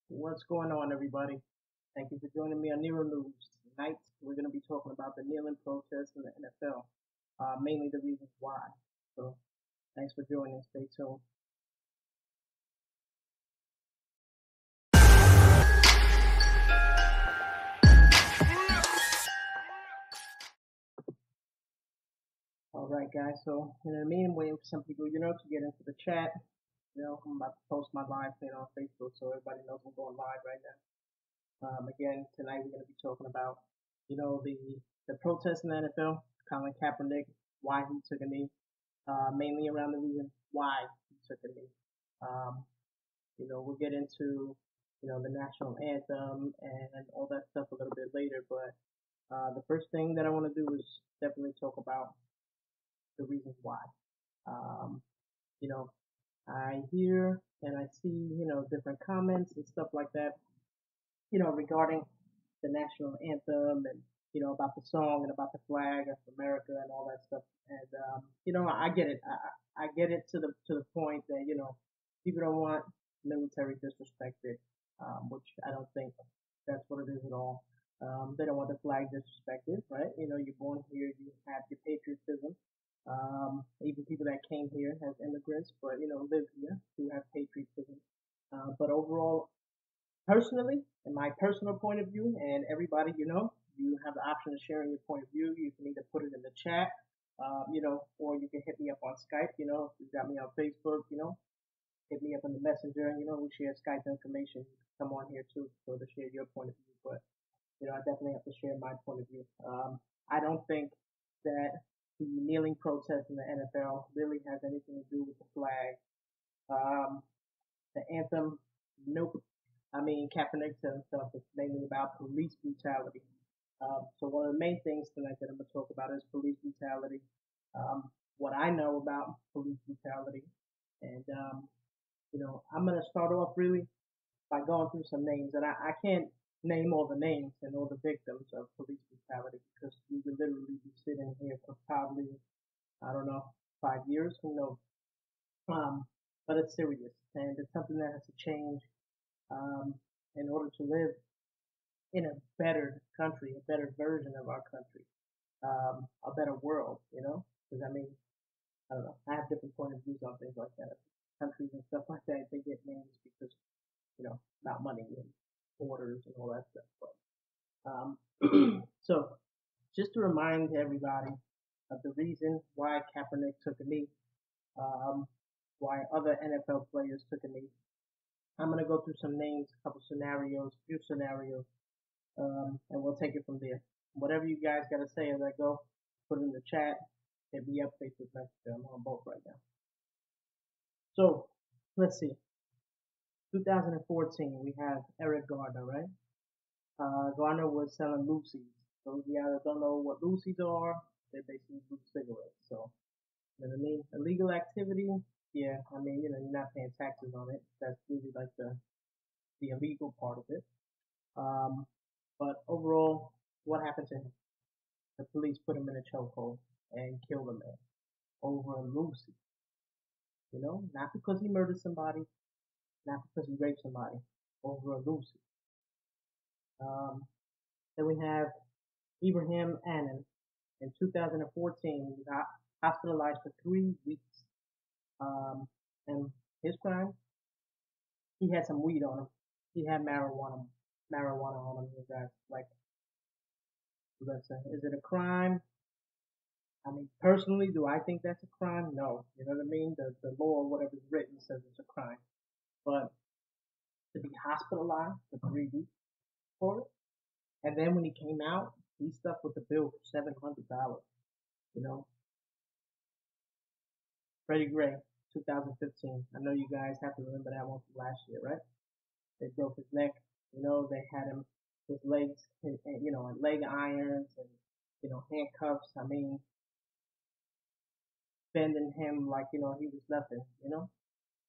What's going on, everybody? Thank you for joining me on Nero News. Tonight, we're going to be talking about the kneeling protests in the NFL, mainly the reasons why. So, thanks for joining. Stay tuned. All right, guys. So, in the meantime, waiting for some people, to get into the chat. I'm about to post my live thing on Facebook so everybody knows I'm going live right now. Again, tonight we're going to be talking about, the protests in the NFL, Colin Kaepernick, why he took a knee, mainly around the reason why he took a knee. Um, we'll get into, the national anthem and all that stuff a little bit later. But the first thing that I want to do is definitely talk about the reasons why. Um, you know, I hear and I see, different comments and stuff like that, regarding the national anthem and, about the song and about the flag of America and all that stuff. And, I get it. I get it to the point that, people don't want military disrespected, which I don't think that's what it is at all. They don't want the flag disrespected, right? You're born here, you have your patriotism. Even people that came here as immigrants, but live here, who have patriotism. But overall, personally, in my personal point of view, and everybody, you have the option of sharing your point of view. You can either put it in the chat, or you can hit me up on Skype. If you got me on Facebook, hit me up on the messenger, and we share Skype information. You can come on here too, so to share your point of view. But I definitely have to share my point of view. I don't think that the kneeling protest in the NFL really has anything to do with the flag. Um, the anthem, nope. I mean, Kaepernick said himself it's mainly about police brutality. So one of the main things tonight that I'm going to talk about is police brutality. What I know about police brutality, and I'm going to start off really by going through some names, and I can't name all the names and all the victims of police brutality because we would literally be sitting here for probably, I don't know, 5 years, who knows. Um, but it's serious, and it's something that has to change um, in order to live in a better country, a better version of our country, a better world, Because I mean, I don't know, I have different point of views on things like that. Countries and stuff like that, they get names because, about money and borders and all that stuff. So just to remind everybody of the reason why Kaepernick took a knee, um, why other NFL players took a knee. I'm gonna go through some names, a couple scenarios, few scenarios, and we'll take it from there. Whatever you guys got to say as I go, put it in the chat. Hit me up, Facebook Messenger. I'm on both right now. So let's see. 2014, we have Eric Garner, right? Garner was selling Lucy's. So if you guys don't know what Lucy's are, they're basically blue cigarettes. So, you know what I mean? Illegal activity, yeah. I mean, you're not paying taxes on it. That's really like the illegal part of it. Um, but overall, what happened to him? The police put him in a chokehold and killed him over Lucy. Not because he murdered somebody, not because he raped somebody, over a Lucy. Um, then we have Ibrahim Annan in 2014. He got hospitalized for 3 weeks. And his crime, he had some weed on him. He had marijuana on him. Guys, like, listen, is it a crime? I mean, personally, do I think that's a crime? No. You know what I mean? The law, whatever's written, says it's a crime. But to be hospitalized for 3 weeks for it, and then when he came out, he stuck with the bill for $700. You know, Freddie Gray, 2015. I know you guys have to remember that one from last year, right? They broke his neck. They had him, his legs, and leg irons and handcuffs. I mean, bending him like he was nothing.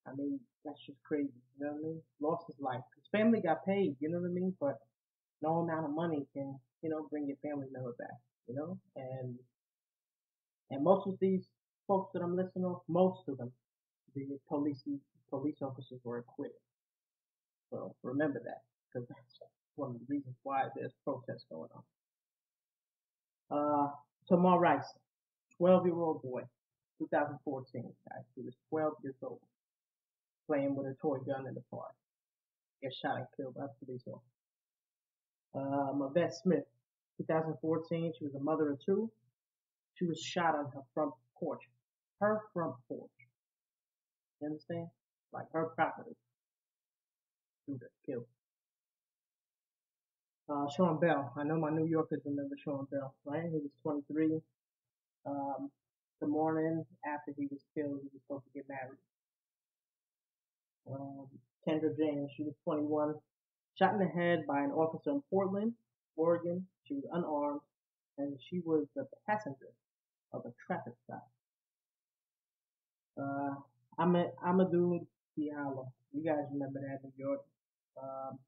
I mean, that's just crazy. You know what I mean? Lost his life. His family got paid. You know what I mean? But no amount of money can bring your family member back. And most of these folks that I'm listening to, most of them, the police officers were acquitted. So remember that, because that's one of the reasons why there's protests going on. Tamar Rice, 12-year-old boy, 2014, guys. He was 12 years old, playing with a toy gun in the park. Gets shot and killed by a police officer. Yvette Smith, 2014. She was a mother of two. She was shot on her front porch. Her front porch. You understand? Like her property. Shooter, killed. Sean Bell. I know my New Yorkers remember Sean Bell, right? He was 23. Um, the morning after he was killed, he was supposed to get married. Um, Kendra James, she was 21, shot in the head by an officer in Portland, Oregon. She was unarmed, and she was the passenger of a traffic stop. Uh, Amadou Diallo. You guys remember that in New York? Um,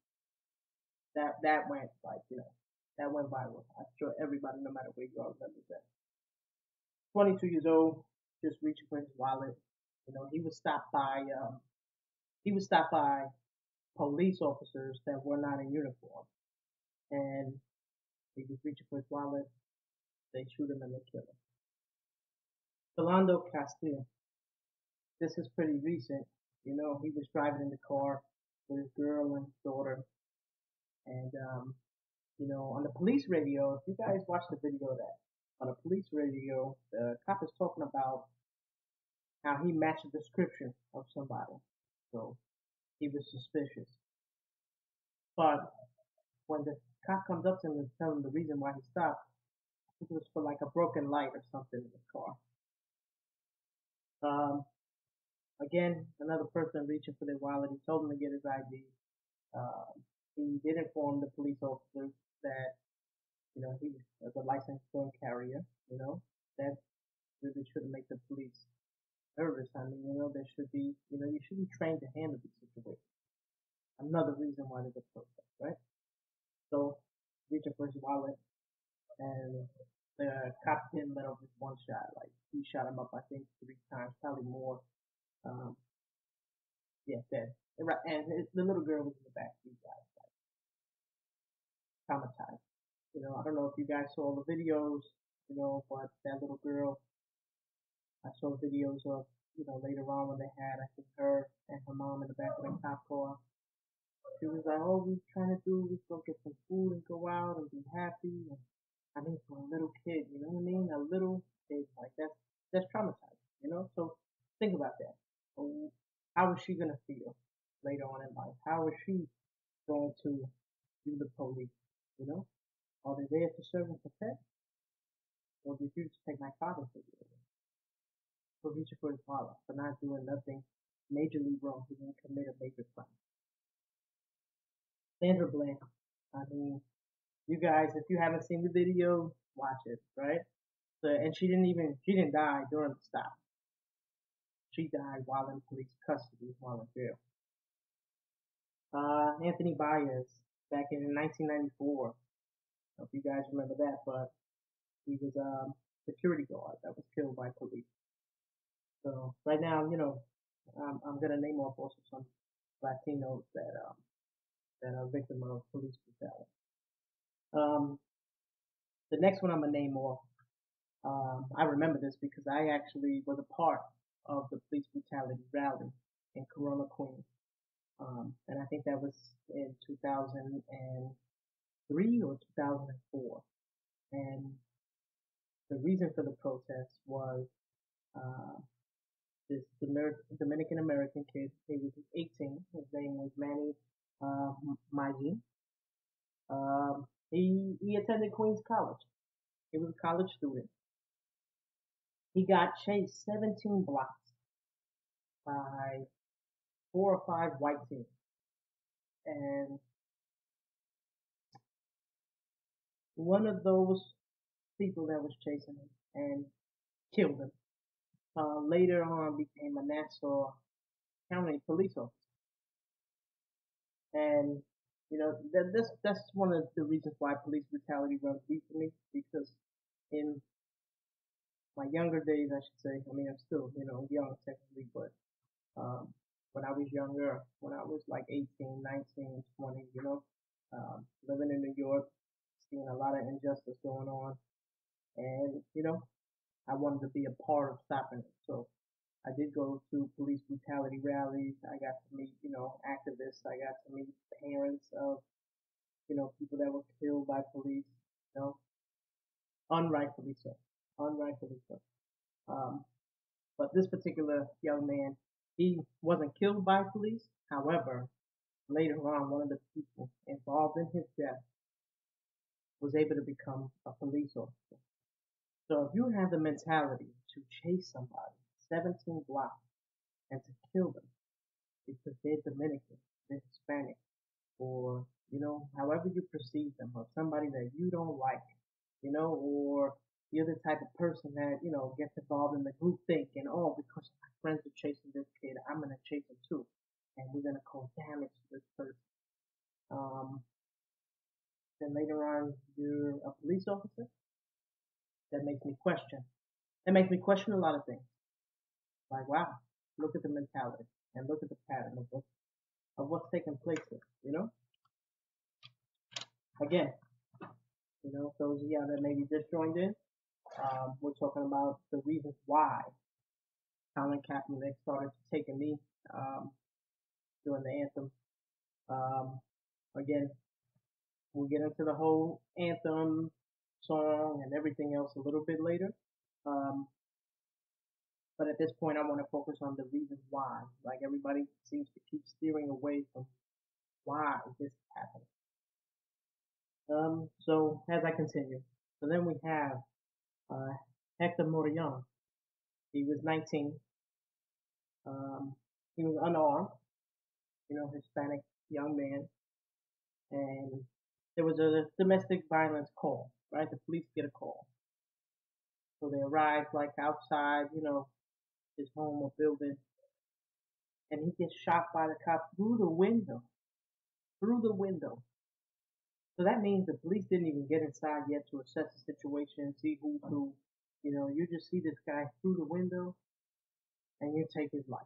that went like that went viral. I'm sure everybody, no matter where you are, remembers that. 22 years old, just reaching for his wallet. He was stopped by police officers that were not in uniform, and he was reaching for his wallet. They shoot him and they kill him. Philando Castile. This is pretty recent. He was driving in the car with his girl and his daughter, and on the police radio, if you guys watch the video of that, on the police radio, the cop is talking about how he matched the description of somebody. So he was suspicious. But when the cop comes up to him and tells him the reason why he stopped, it was for like a broken light or something in the car. Um, Again, another person reaching for their wallet. He told him to get his ID. He did inform the police officers that he was a licensed gun carrier. That really shouldn't make the police nervous. I mean, there should be, you should be trained to handle these situations. Another reason why there's a protest, right? So, reaching for his wallet, and the cop didn't let off with one shot. Like he shot him up, I think, 3 times, probably more. Um, yeah, dead. Right, and the little girl was in the back seat, guys, like traumatized. I don't know if you guys saw the videos, but that little girl, I saw videos of, later on when they had, I think, her and her mom in the back of the cop car. She was like, "Oh, we're trying to do, we go get some food and go out and be happy." And I mean, for a little kid, you know what I mean? A little kid, like that's traumatizing. So think about that. So how is she gonna feel later on in life? How is she going to do the police? You know, are they there to serve and protect, or did you just take my father for you? For reaching for his father, for not doing nothing majorly wrong, he didn't commit a major crime. Sandra Bland. I mean, you guys, if you haven't seen the video, watch it, right? So, and she didn't die during the stop. She died while in police custody, while in jail. Anthony Baez, back in 1994. I don't know if you guys remember that, but he was a security guard that was killed by police. So right now, I'm gonna name off also some Latinos that are victim of police brutality. Um, the next one I'm gonna name off. I remember this because I actually was a part of the police brutality rally in Corona, Queens. And I think that was in 2003 or 2004. And the reason for the protest was uh, this Dominican American kid. He was 18. His name was Manny uh, Maji. He attended Queens College. He was a college student. He got chased 17 blocks by 4 or 5 white teens, and one of those people that was chasing him and killed him later on became a Nassau County police officer. And that's one of the reasons why police brutality runs deep for me, because in my younger days, I should say, I mean, I'm still young technically, but um, when I was younger, when I was like 18, 19, 20, living in New York, seeing a lot of injustice going on, and I wanted to be a part of stopping it. So I did go to police brutality rallies. I got to meet, activists. I got to meet parents of, people that were killed by police, you know, unrightfully so, unrightfully so. Um, but this particular young man, he wasn't killed by police. However, later on, one of the people involved in his death was able to become a police officer. So if you have the mentality to chase somebody 17 blocks and to kill them because they're Dominican, they're Hispanic, or however you perceive them, or somebody that you don't like, or you're the type of person that gets involved in the group think and because my friends are chasing this kid, I'm gonna chase him too, and we're gonna cause damage to this person. Um, then later on, you're a police officer. That makes me question. That makes me question a lot of things. Like, wow, look at the mentality and look at the pattern of what's taking place here. Again, those of y'all that maybe just joined in, we're talking about the reasons why Colin Kaepernick started to take a knee during the anthem. Um, again, we'll get into the whole anthem song and everything else a little bit later. Um, but at this point, I want to focus on the reasons why. Like everybody seems to keep steering away from why this is happening. So as I continue, so then we have uh, Hector Morillon. He was 19. Um, he was unarmed, Hispanic young man, and there was a domestic violence call. Right, the police get a call, so they arrive like outside, his home or building, and he gets shot by the cop through the window, through the window. So that means the police didn't even get inside yet to assess the situation and see who's who. You just see this guy through the window and you take his life.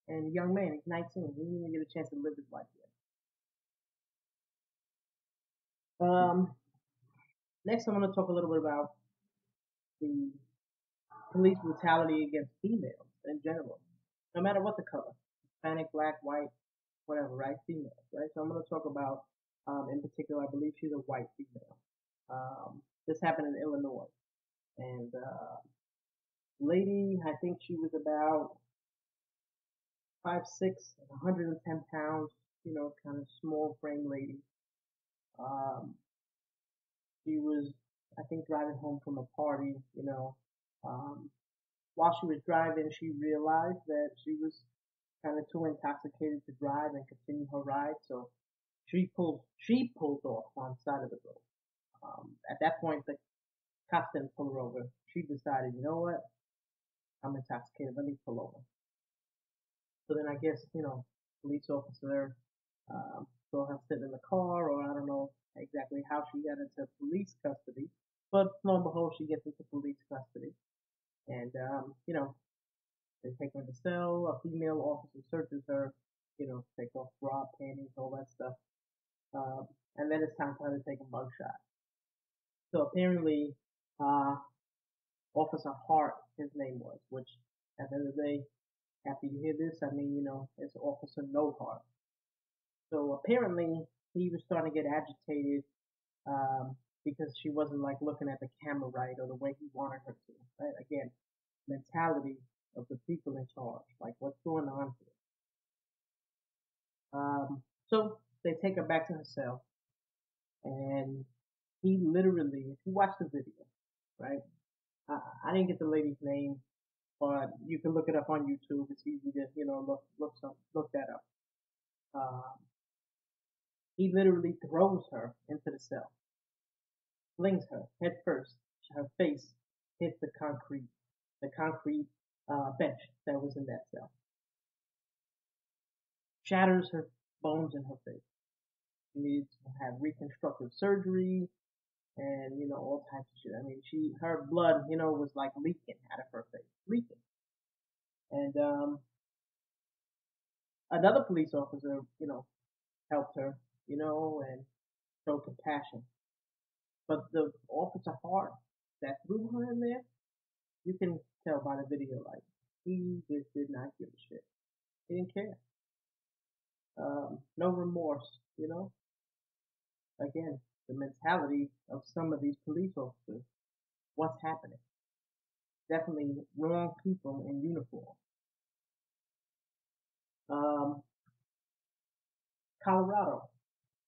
And the young man, he's 19, he didn't even get a chance to live his life yet. Next, I'm going to talk a little bit about the police brutality against females in general, no matter what the color, Hispanic, black, white, whatever, right? Females, right? So I'm going to talk about, in particular, I believe she's a white female. This happened in Illinois, and lady, I think she was about 5'6", 110 pounds, kind of small frame lady. Um, she was, I think, driving home from a party, Um, while she was driving, she realized that she was kind of too intoxicated to drive and continue her ride, so she pulled off on the side of the road. At that point, the cops didn't pull her over. She decided, you know what, I'm intoxicated. Let me pull over. So then I guess, police officer saw her sitting in the car, or I don't know exactly how she got into police custody. But lo and behold, she gets into police custody. And, they take her to cell. A female officer searches her, take off bra, panties, all that stuff. Um, and then it's time for her to take a mugshot. So apparently, uh, Officer Hart, his name was, which at the end of the day, after you hear this, I mean, it's Officer No Heart. So apparently, he was starting to get agitated because she wasn't like looking at the camera right or the way he wanted her to. Right? Again, mentality of the people in charge, like what's going on here. So they take her back to her cell, and he literally, if you watch the video, right? I didn't get the lady's name, but you can look it up on YouTube. It's easy to look that up. Um, he literally throws her into the cell, flings her head first. Her face hits the concrete bench that was in that cell, shatters her bones in her face. She needs to have reconstructive surgery and all types of shit. I mean, her blood was like leaking out of her face, leaking. And Another police officer, helped her, and showed compassion. But the officer Hart that threw her in there, you can tell by the video, like, he just did not give a shit. He didn't care. No remorse, Again, the mentality of some of these police officers, what's happening? Definitely wrong people in uniform. Um, Colorado,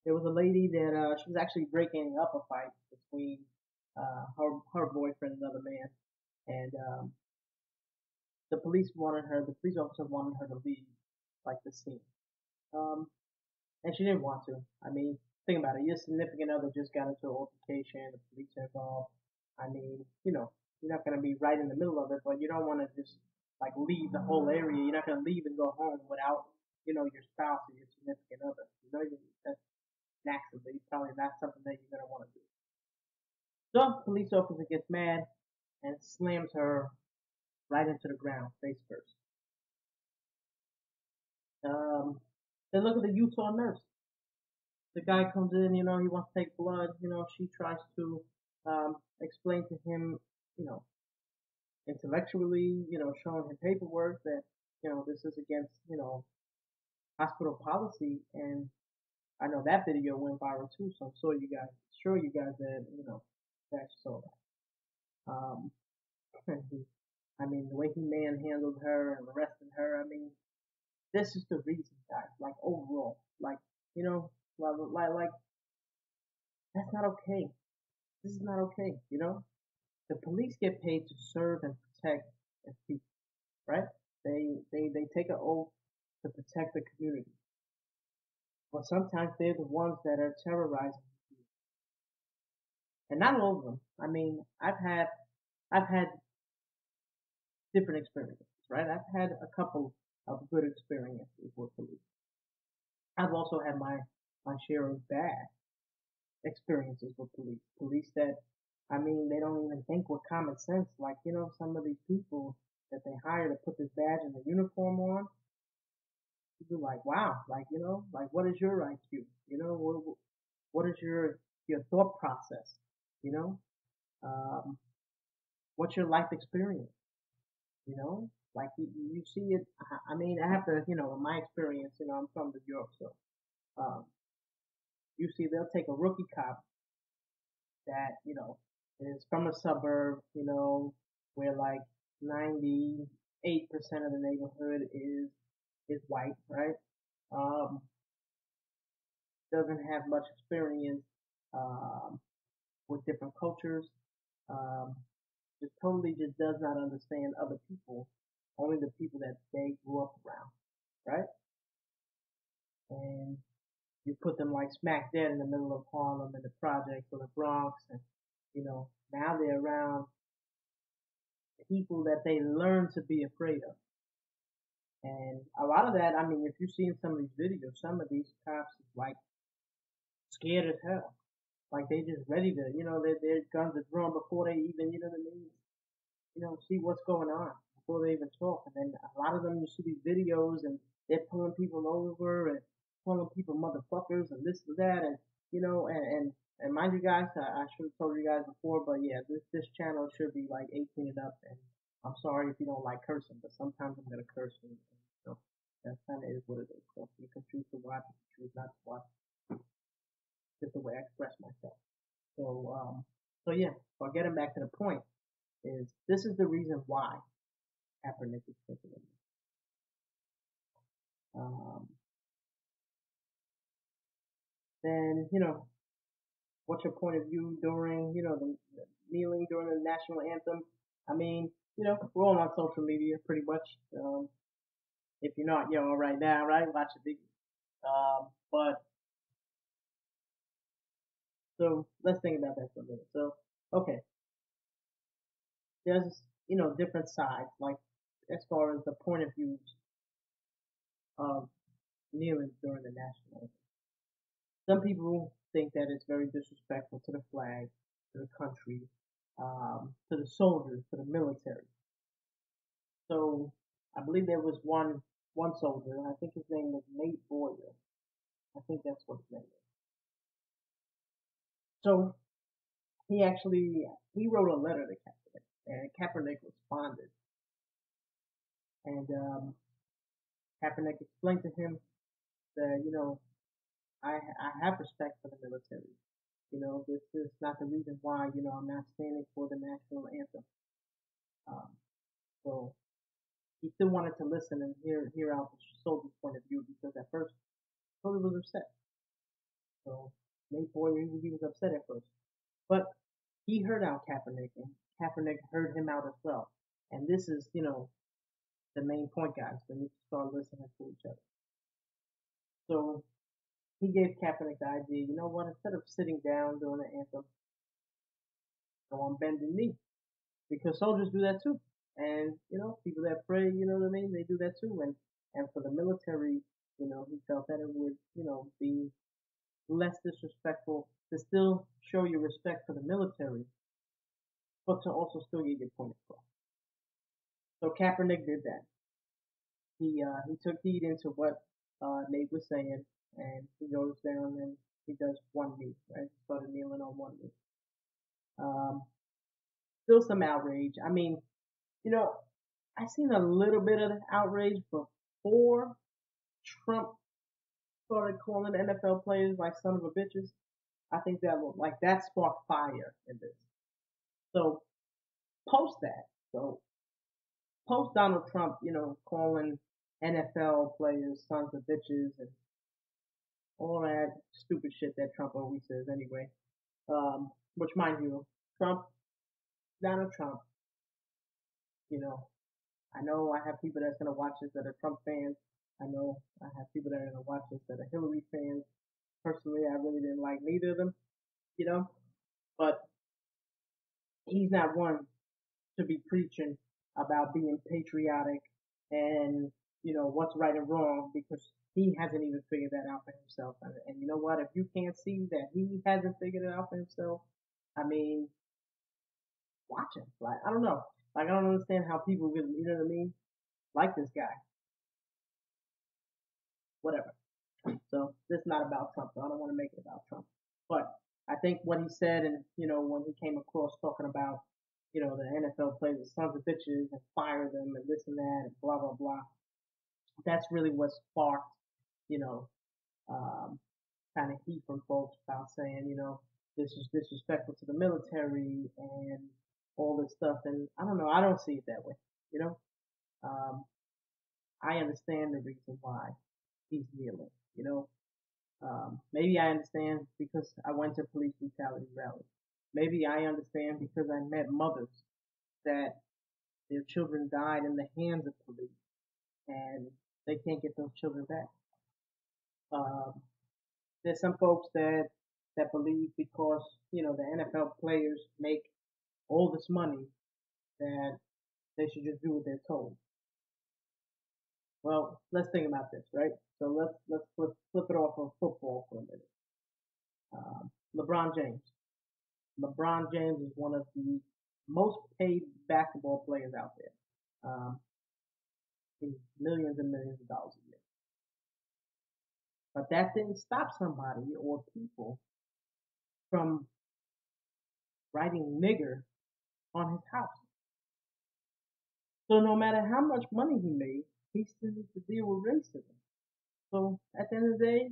there was a lady that she was actually breaking up a fight between her boyfriend and another man, and the police officer wanted her to leave, like, the scene. Um, and she didn't want to. I mean, think about it. Your significant other just got into an altercation. The police are involved. I mean, you're not gonna be right in the middle of it, but you don't want to just like leave the whole area. You're not gonna leave and go home without, your spouse or your significant other. That's naturally probably not something that you're gonna want to do. So, police officer gets mad and slams her right into the ground, face first. Um, then look at the Utah nurse. The guy comes in, he wants to take blood, she tries to explain to him, you know, intellectually, showing him paperwork that, this is against, hospital policy. And I know that video went viral too, so I'm sure you guys that, that saw that. I mean, the way he manhandled her and arrested her, I mean, this is the reason, guys, like overall, like, you know, like that's not okay. This is not okay. The police get paid to serve and protect and people, right? They take an oath to protect the community. But sometimes they're the ones that are terrorizing people. And not all of them. I mean, I've had different experiences, right? I've had a couple of good experiences with police. I've also had my share of bad experiences with police. Police that, I mean, they don't even think with common sense. Like, some of these people that they hire to put this badge and the uniform on, you're like, wow, like, like, what is your IQ? What is your thought process? You know, um, what's your life experience? Like you see it. I mean, I have to, in my experience, I'm from New York, so um, you see, they'll take a rookie cop that, is from a suburb, where like 98% of the neighborhood is white, right? Um, doesn't have much experience um, with different cultures. Um, just totally just does not understand other people, only the people that they grew up around, right? And you put them like smack dead in the middle of Harlem and the projects or the Bronx, and now they're around people that they learn to be afraid of. And a lot of that, I mean, if you've seen some of these videos, some of these cops is like scared as hell. Like they just ready to, their guns are drawn before they even, what I mean, see what's going on before they even talk. And then a lot of them, you see these videos and they're pulling people over and calling people motherfuckers and this and that. And, and mind you guys, I should have told you guys before, but yeah, this channel should be like 18 and up. And I'm sorry if you don't like cursing, but sometimes I'm going to curse. And, that kind of is what it is. So you can choose to watch, you can choose not to watch. Just the way I express myself. So yeah, but getting back to the point is this is the reason why Kaepernick is taking it. Um, then what's your point of view during the kneeling during the national anthem? I mean, we're all on social media pretty much. If you're not, all right now, right, watch the video. But so let's think about that for a minute. So okay, there's different sides like as far as the point of views of kneeling during the national anthem. Some people think that it's very disrespectful to the flag, to the country, to the soldiers, to the military. So I believe there was one. one soldier. I think his name was Nate Boyer. I think that's what his name is. So he wrote a letter to Kaepernick, and Kaepernick responded, and Kaepernick explained to him that I have respect for the military. This is not the reason why I'm not standing for the national anthem. Um, so he still wanted to listen and hear out the soldier's point of view because at first the soldier was upset. So Nate Boyer he was upset at first, but he heard out Kaepernick and Kaepernick heard him out as well. And this is the main point, guys. We need to start listening to each other. So he gave Kaepernick the idea. You know what? Instead of sitting down during the anthem, go on bending knee because soldiers do that too. And people that pray, you know what I mean, they do that too. And for the military, he felt that it would, be less disrespectful to still show your respect for the military, but to also still get your point across. So Kaepernick did that. He took heed into what Nate was saying, and he goes down and he does one knee, right? He started kneeling on one knee. Um, Still some outrage. I mean, you know, I seen a little bit of the outrage before Trump started calling NFL players like son of a bitches. I think that sparked fire in this. So post that. So post Donald Trump, calling NFL players sons of bitches and all that stupid shit that Trump always says anyway. Which mind you, Trump, Donald Trump, you know, I know I have people that's gonna watch this that are Trump fans. I know I have people that are gonna watch this that are Hillary fans. Personally, I really didn't like neither of them, you know. But he's not one to be preaching about being patriotic and what's right and wrong because he hasn't even figured that out for himself. And you know what? If you can't see that he hasn't figured it out for himself, I mean, watch him. Like I don't know. Like I don't understand how people really, you know what I mean, like this guy. Whatever. So this is not about Trump. So I don't want to make it about Trump. But I think what he said, and when he came across talking about, the NFL players as sons of bitches and fire them and this and that and blah blah blah. That's really what sparked, you know, um, kind of heat from folks about saying, this is disrespectful to the military and all this stuff. And I don't know. I don't see it that way. You know, um, I understand the reason why he's kneeling. Maybe I understand because I went to police brutality rallies. Maybe I understand because I met mothers that their children died in the hands of police and they can't get those children back. Um, there's some folks that believe because the NFL players make all this money that they should just do what they're told. Well, let's think about this, right? So let's flip it off of football for a minute. LeBron James. LeBron James is one of the most paid basketball players out there. He's millions and millions of dollars a year. But that didn't stop somebody or people from writing nigger on his house. So no matter how much money he made, he still has to deal with racism. So at the end of the day,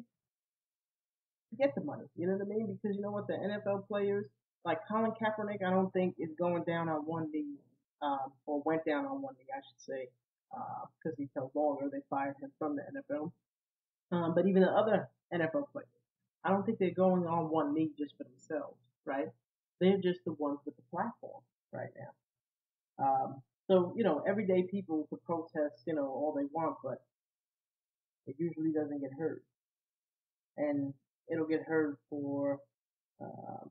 get the money. You know what I mean? Because you know what, the NFL players like Colin Kaepernick, I don't think is going down on one knee, or went down on one knee, I should say, because he fell longer. They fired him from the NFL. But even the other NFL players, I don't think they're going on one knee just for themselves, right? They're just the ones with the platform right now. So everyday people could protest, all they want, but it usually doesn't get heard, and it'll get heard for uh,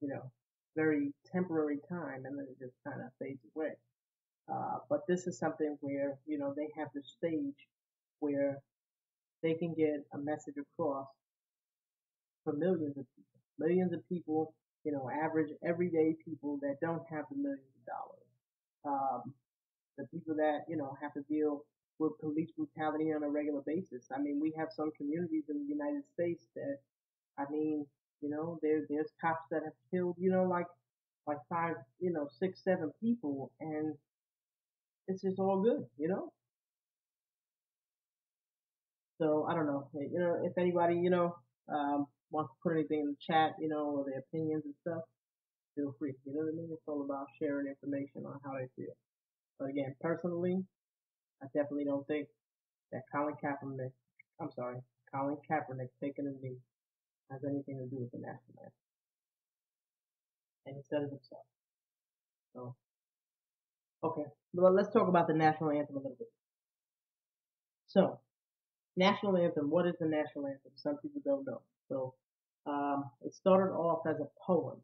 you know very temporary time, and then it just kind of fades away. But this is something where they have the stage where they can get a message across for millions of people, average everyday people that don't have the millions of dollars. The people that have to deal with police brutality on a regular basis. I mean, we have some communities in the United States that, I mean, there's cops that have killed, like five, six, seven people, and it's just all good. So I don't know, if anybody, wants to put anything in the chat, or their opinions and stuff, feel free. You know what I mean? It's all about sharing information on how they feel. But again, personally, I definitely don't think that Colin Kaepernick taking a knee has anything to do with the national anthem. And he said it himself. So, okay. Well, let's talk about the national anthem a little bit. So, national anthem, what is the national anthem? Some people don't know. So, it started off as a poem,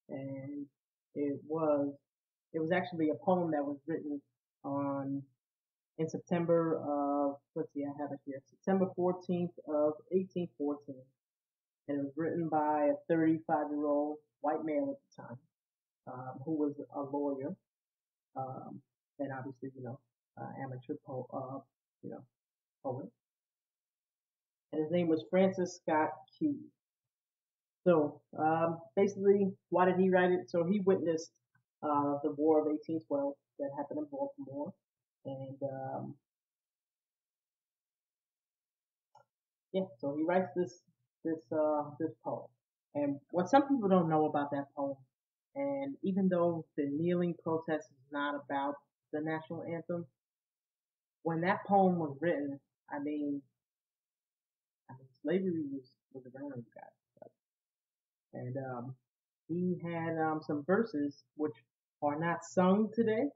and it was it was actually a poem that was written on in September of, let's see, I have it here, September 14th of 1814, and it was written by a 35-year-old white male at the time, who was a lawyer, um, and obviously, amateur you know, poet, and his name was Francis Scott Key. So basically, why did he write it? So he witnessed the War of 1812 that happened in Baltimore, and yeah, so he writes this poem. And what some people don't know about that poem, and even though the kneeling protest is not about the national anthem, when that poem was written, I mean, slavery was around, you guys. And he had some verses which are not sung today,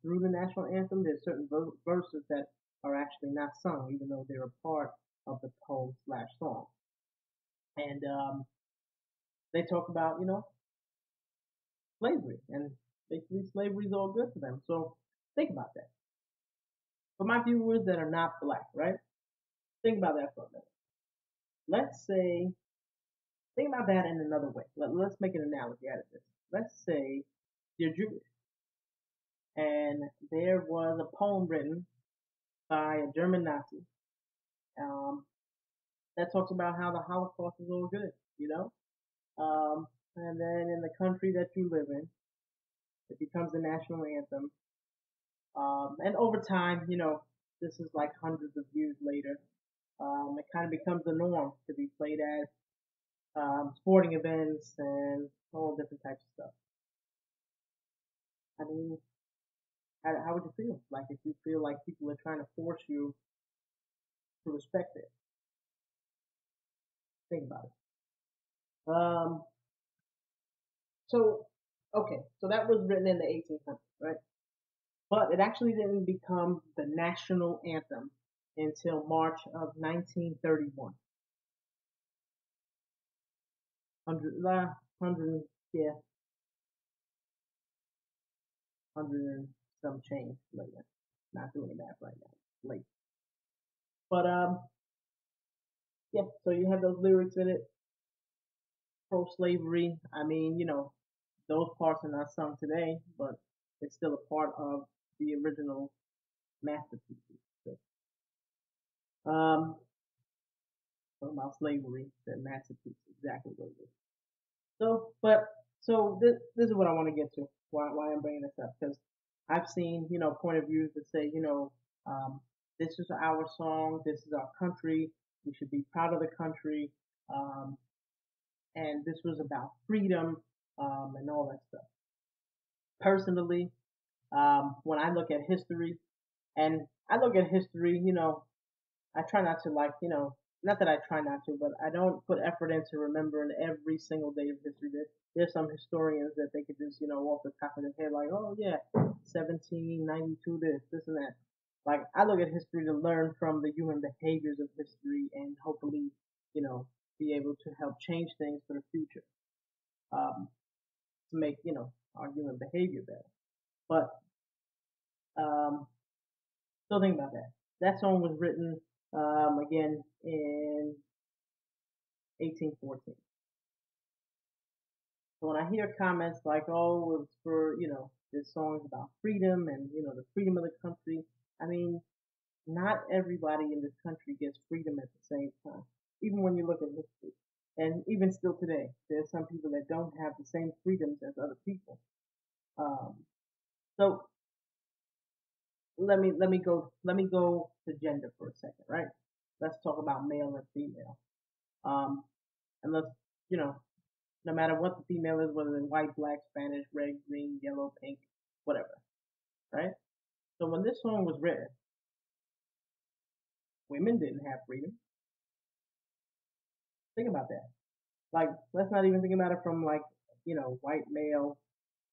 through the national anthem. There's certain verses that are actually not sung, even though they're a part of the poem slash song. And they talk about, slavery, and basically slavery is all good for them. So think about that. For my viewers that are not black, right? Think about that for a minute. Let's say, think about that in another way. Let's make an analogy out of this. Let's say you're Jewish, and there was a poem written by a German Nazi, um, that talks about how the Holocaust is all good, you know? And then in the country that you live in, it becomes the national anthem. And over time, this is like hundreds of years later, it kind of becomes the norm to be played at sporting events and all different types of stuff. I mean, how would you feel? Like if you feel like people are trying to force you to respect it? Think about it. So, okay, so that was written in the 1800s, right? But it actually didn't become the national anthem until March of 1931. 100, yeah, 100 and some change later. Not doing the math right now, late. But yeah. So you have those lyrics in it, pro-slavery. I mean, those parts are not sung today, but it's still a part of the original masterpieces. So, um, talking about slavery, the masterpiece, exactly what it is. So this is what I want to get to. Why I'm bringing this up, because I've seen point of views that say um, this is our song, this is our country, we should be proud of the country, um, and this was about freedom, and all that stuff. Personally, when I look at history, and I look at history, I try not to not that I try not to, but I don't put effort into remembering every single day of history. There's some historians that they could just, off the top of their head, like, oh yeah, 1792, this and that. Like, I look at history to learn from the human behaviors of history and hopefully, you know, be able to help change things for the future, to make, our human behavior better. But, um, so think about that. That song was written, again in 1814. So when I hear comments like, "Oh, it's for this song is about freedom and the freedom of the country," I mean, not everybody in this country gets freedom at the same time. Even when you look at history, and even still today, there's some people that don't have the same freedoms as other people. Um, so let me go to gender for a second, right? Let's talk about male and female. Um, and let's you know, no matter what the female is, whether it's white, black, Spanish, red, green, yellow, pink, whatever, right? So when this song was written, women didn't have freedom. Think about that. Like, let's not even think about it from like, white male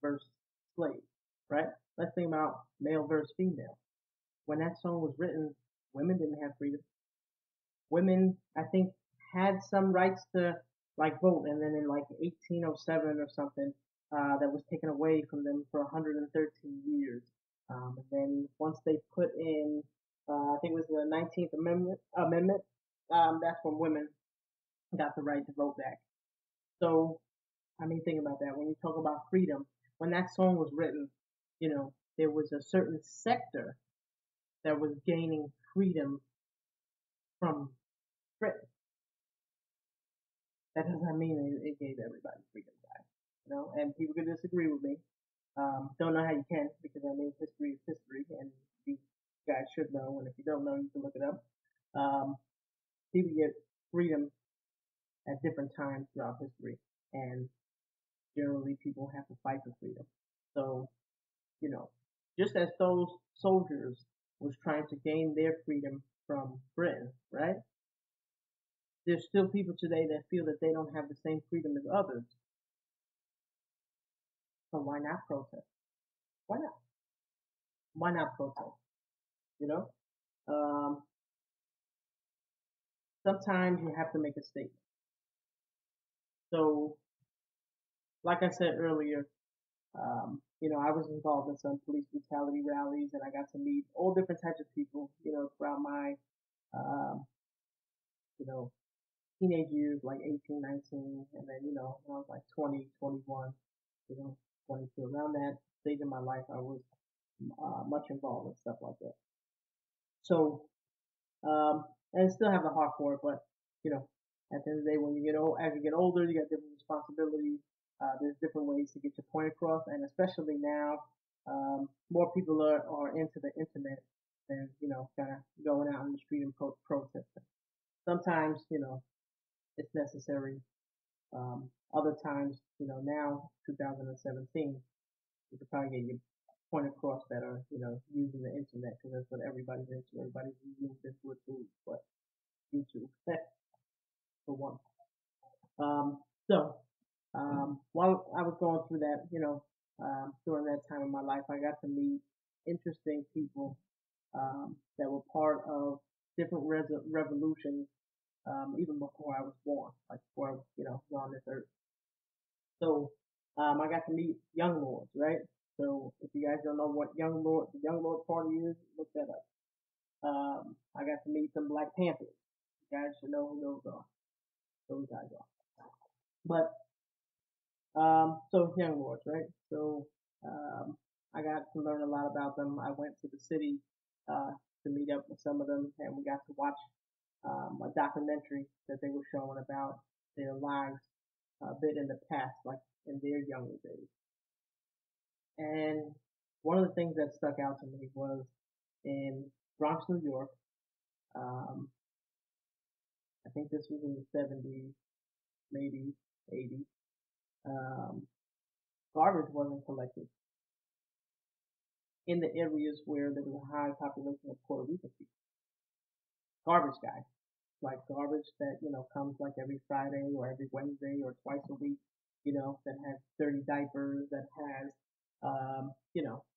versus slave, right? Let's think about male versus female. When that song was written, women didn't have freedom. Women, I think, had some rights to like vote, and then in like 1807 or something, that was taken away from them for 113 years. And then once they put in, I think it was the 19th Amendment, that's when women got the right to vote back. So, I mean, think about that. When you talk about freedom, when that song was written, there was a certain sector that was gaining freedom from Britain. That doesn't mean it gave everybody freedom, guys. And people can disagree with me. Don't know how you can, because I mean, history is history, and you guys should know. And if you don't know, you can look it up. Um, People get freedom at different times throughout history, and generally people have to fight for freedom. So, you know, just as those soldiers was trying to gain their freedom from Britain, right? There's still people today that feel that they don't have the same freedom as others. So why not protest? Why not? Why not protest? You know, um, sometimes you have to make a statement. So, like I said earlier, I was involved in some police brutality rallies, and I got to meet all different types of people, throughout my, um, you know, teenage years, like 18, 19, and then, when I was like 20, 21, 22. Around that stage of my life, I was much involved in stuff like that. So, um, and still have the heart for it, but, you know, at the end of the day, when you get old, as you get older, you got different responsibilities. There's different ways to get your point across, and especially now, more people are into the internet than, kind of going out in the street and protesting. Sometimes, it's necessary. Other times, now 2017, you could probably get your point across better, using the internet, because that's what everybody's into. Everybody's using this with food, but YouTube for one. So while I was going through that, during that time of my life, I got to meet interesting people, that were part of different revolutions, even before I was born, like before I was, on this earth. So, I got to meet Young Lords, right? So if you guys don't know what the Young Lord Party is, look that up. I got to meet some Black Panthers. You guys should know who those are. Those guys are. But so Young Lords, right? So, I got to learn a lot about them. I went to the city, to meet up with some of them, and we got to watch, a documentary that they were showing about their lives, a bit in the past, like in their younger days. And one of the things that stuck out to me was in Bronx, New York. Um, I think this was in the 70s, maybe 80s. Um, Garbage wasn't collected in the areas where there was a high population of Puerto Rican people. Garbage guys, like garbage that, comes like every Friday or every Wednesday or twice a week, that has dirty diapers, that has,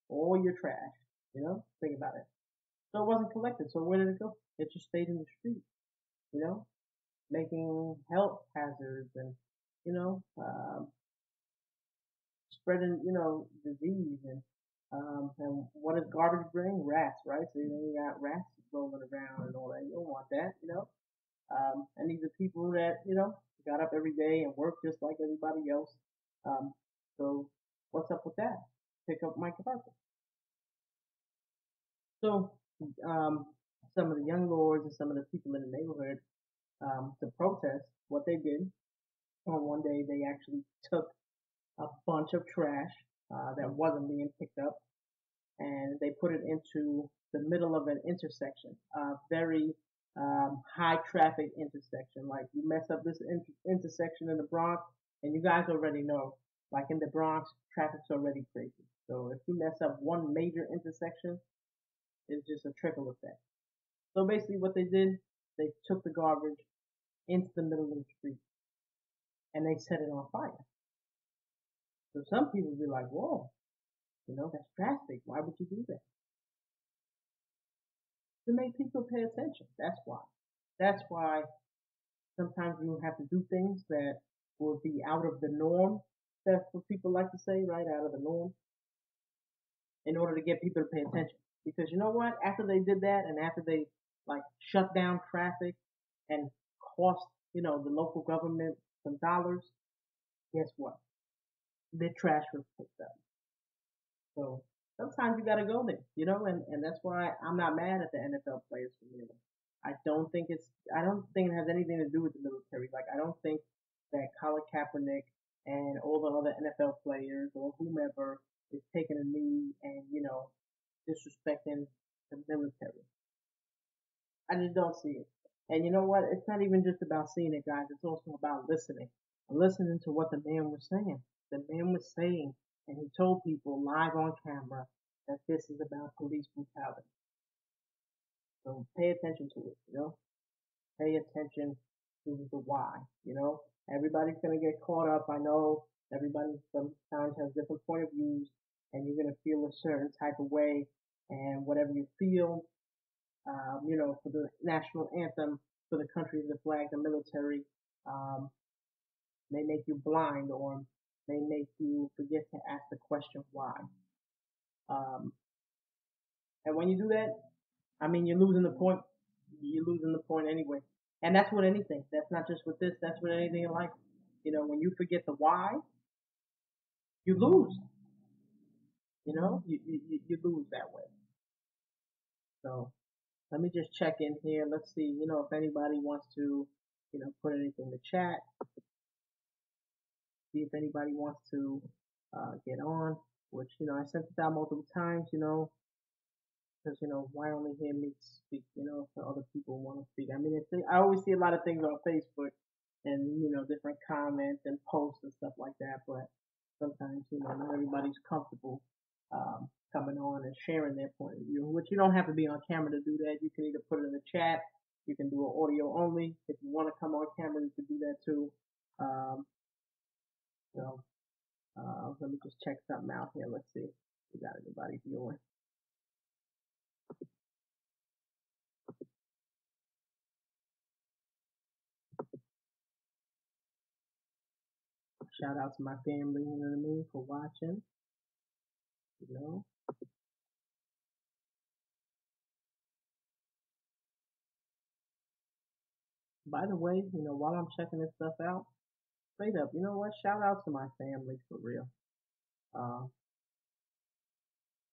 all your trash, think about it. So it wasn't collected. So where did it go? It just stayed in the street, you know, making health hazards and, you know, spreading, disease and what does garbage bring? Rats, right? So you got rats rolling around and all that. You don't want that. And these are people that, got up every day and worked just like everybody else. Um, so what's up with that? Pick up Mike Parker. So, um, some of the young lords and some of the people in the neighborhood to protest, what they did on one day, they actually took a bunch of trash that wasn't being picked up, and they put it into the middle of an intersection, a very high traffic intersection. Like you mess up this intersection in the Bronx, and you guys already know, like in the Bronx, traffic's already crazy. So if you mess up one major intersection, it's just a trickle effect. So basically, what they did, they took the garbage into the middle of the street and they set it on fire. So some people be like, "Whoa, that's drastic. Why would you do that?" To make people pay attention. That's why. That's why sometimes you have to do things that will be out of the norm. That's what people like to say, right? Out of the norm, in order to get people to pay attention. Because you know what? After they did that, and after they like shut down traffic and cost the local government some dollars, guess what? Their trash was picked up. So sometimes you got to go there, and that's why I'm not mad at the NFL players for me. I don't think it has anything to do with the military. Like I don't think that Colin Kaepernick and all the other NFL players or whomever is taking a knee and disrespecting the military. I just don't see it. And you know what? It's not even just about seeing it, guys. It's also about listening. Listening to what the man was saying. The man was saying, and he told people live on camera that this is about police brutality. So pay attention to it. Pay attention to the why. Everybody's gonna get caught up. I know everybody sometimes has different point of views, and you're gonna feel a certain type of way, and whatever you feel, for the national anthem, for the country, the flag, the military, um, may make you blind or may make you forget to ask the question why. Um, and when you do that, I mean, you're losing the point. You're losing the point anyway. And that's with anything. That's not just with this. That's with anything in life. When you forget the why, you lose. You lose that way. So let me just check in here. Let's see, if anybody wants to, put anything in the chat. See if anybody wants to get on. Which I sent it out multiple times. Because why only hear me speak? If other people want to speak. I mean, I always see a lot of things on Facebook and different comments and posts and stuff like that. But sometimes not everybody's comfortable coming on and sharing their point of view. Which you don't have to be on camera to do that. You can either put it in the chat. You can do an audio only. If you want to come on camera, you can do that too. Um, so let me just check something out here. Let's see if we got anybody viewing. Shout out to my family, you know what I mean, for watching. You know. By the way, while I'm checking this stuff out, straight up, you know what? Shout out to my family for real. Uh,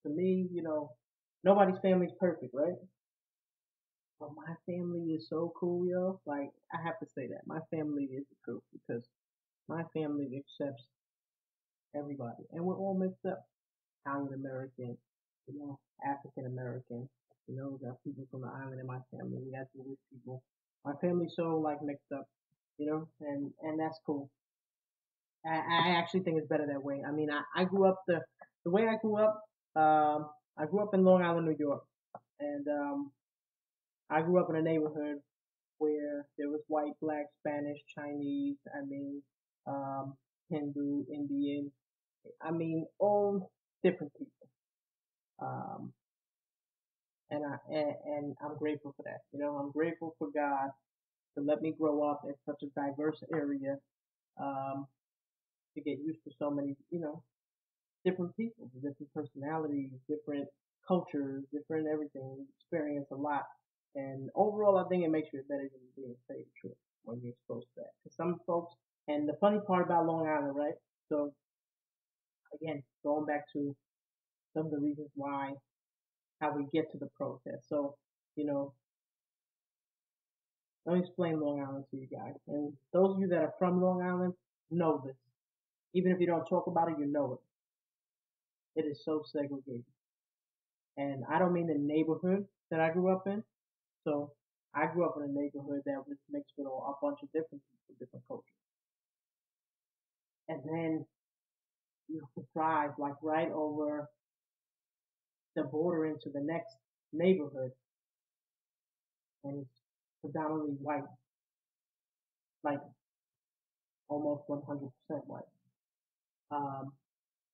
to me, nobody's family's perfect, right? But my family is so cool, yo. Like I have to say that my family is the truth because my family accepts everybody, and we're all mixed up. Italian American, African American. We got people from the island in my family. We got Jewish people. My family's so like mixed up, and that's cool. I actually think it's better that way. I mean, I grew up the way I grew up. I grew up in Long Island, New York, and I grew up in a neighborhood where there was white, black, Spanish, Chinese. I mean, um, Hindu, Indian. I mean, all different people. Um, and I'm grateful for that. I'm grateful for God to let me grow up in such a diverse area, um, to get used to so many, different people, different personalities, different cultures, different everything. You experience a lot, and overall, I think it makes you a better human being. To tell you the truth, when you're exposed to that, because some folks, and the funny part about Long Island, right? So again, going back to some of the reasons why how we get to the protest. So, you know, Let me explain Long Island to you guys. And those of you that are from Long Island know this. Even if you don't talk about it, you know it. It is so segregated. And I don't mean the neighborhood that I grew up in. So I grew up in a neighborhood that was mixed with a bunch of different people, different cultures. And then you could drive like right over the border into the next neighborhood, and it's predominantly white, like almost 100% white. Um,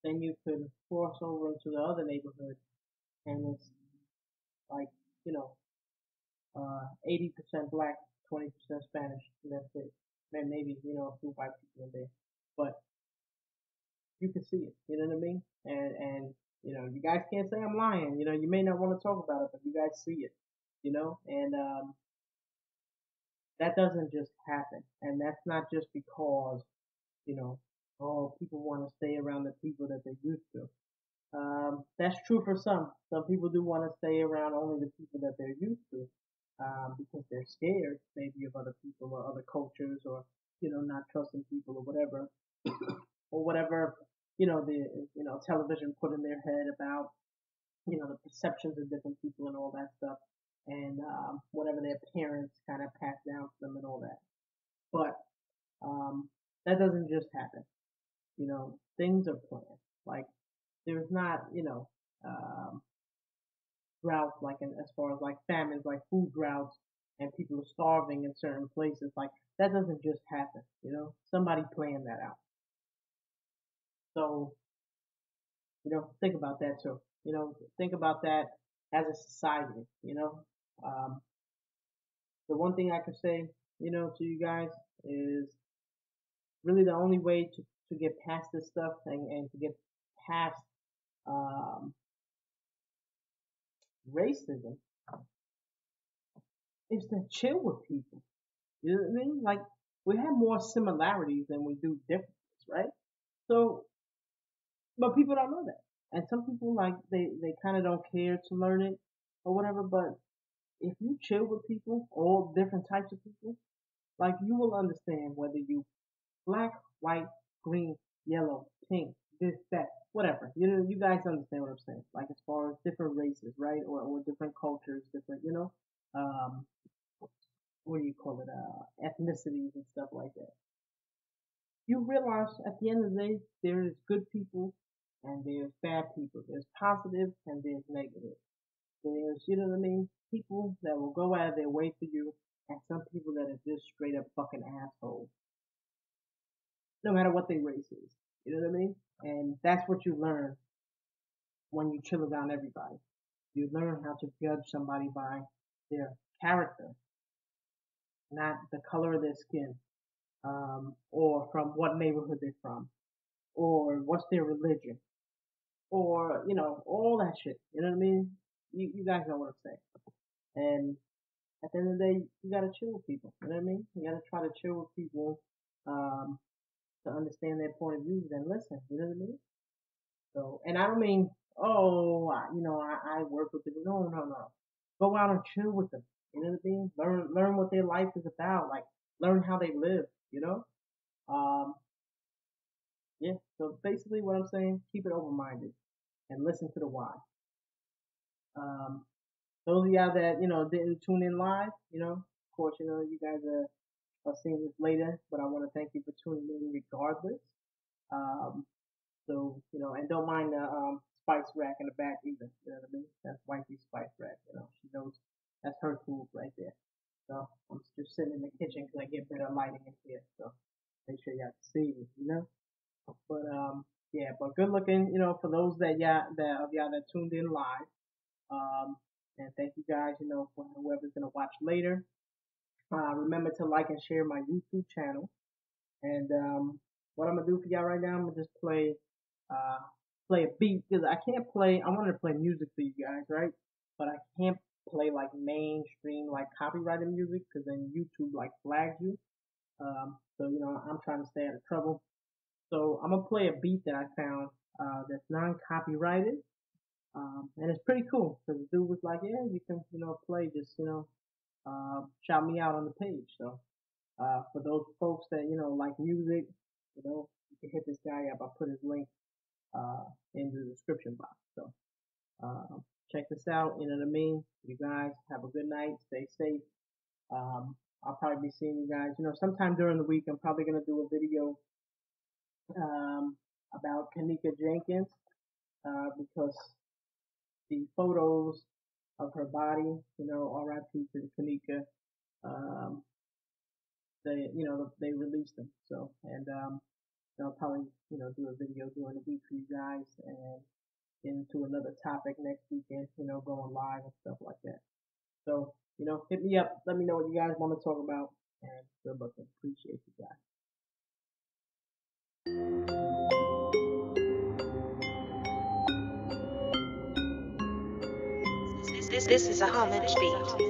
then you could cross over into the other neighborhood, and it's like, you know, 80% black, 20% Spanish, and that's it. And maybe, a few white people in there. But you can see it, you know what I mean? You guys can't say I'm lying. You may not want to talk about it, but you guys see it. And that doesn't just happen. And that's not just because, you know, oh, people want to stay around the people that they used to. That's true for some. Some people do want to stay around only the people that they're used to, because they're scared maybe of other people or other cultures, or not trusting people or whatever the television put in their head about the perceptions of different people and all that stuff, and whatever their parents kind of pass down to them and all that. But that doesn't just happen. Things are planned. Like, there's not droughts, like as far as like famines, like food droughts, and people are starving in certain places. Like, that doesn't just happen. Somebody planned that out. So think about that too. Think about that as a society. Um, the one thing I could say, to you guys is really the only way to get past this stuff, and to get past um, racism, is to chill with people. You know what I mean? Like, we have more similarities than we do differences, right? So, but people don't know that. And some people, like, they kind of don't care to learn it or whatever. But if you chill with people, all different types of people, like, you will understand whether you black, white, green, yellow, pink, this, that, whatever. You guys understand what I'm saying. Like, as far as different races, right? Or different cultures, different, um, what do you call it? Ethnicities and stuff like that. You realize at the end of the day, there is good people and there's bad people. There's positive and there's negative. There's, you know what I mean? People that will go out of their way for you, and some people that are just straight up fucking assholes, no matter what their race is. You know what I mean? And that's what you learn when you chill around everybody. You learn how to judge somebody by their character, not the color of their skin, or from what neighborhood they're from, or what's their religion, or all that shit. You know what I mean? You guys know what I'm saying. And at the end of the day, you gotta chill with people. You know what I mean? You gotta try to chill with people, um, to understand their point of views and listen. You know what I mean? So, and I don't mean, oh, I work with them. No, no, no. Go out and chill with them. You know what I mean? Learn what their life is about. Like, learn how they live. Um, yeah. So basically, what I'm saying, keep it open minded and listen to the why. Um, those of y'all that didn't tune in live, of course, you guys are seeing this later, but I want to thank you for tuning in regardless. Um, So, and don't mind the spice rack in the back either. You know what I mean? That's wifey's spice rack. She knows that's her food right there. So I'm just sitting in the kitchen because I get better lighting in here. So make sure y'all see me. But yeah, but good looking, for those that tuned in live. Um, and thank you guys, for whoever's gonna watch later. Remember to like and share my YouTube channel. And what I'm gonna do for y'all right now, I'm gonna just uh, play a beat, because I can't play. I wanted to play music for you guys, right? But I can't play like mainstream, like copyrighted music, because then YouTube like flags you. So I'm trying to stay out of trouble. So I'm gonna play a beat that I found that's non-copyrighted, and it's pretty cool because the dude was like, yeah, you can play just shout me out on the page. So for those folks that like music, you can hit this guy up. I put his link in the description box. So check this out. You know what I mean? You guys have a good night. Stay safe. I'll probably be seeing you guys. Sometime during the week. I'm probably gonna do a video about Kanika Jenkins because the photos of her body, R.I.P. to Kanika. Um, they released them. So, and I'll probably, do a video during the week for you guys and get into another topic next weekend, going live and stuff like that. So, hit me up. Let me know what you guys want to talk about. And good luck. Appreciate you guys. This is a homage beat.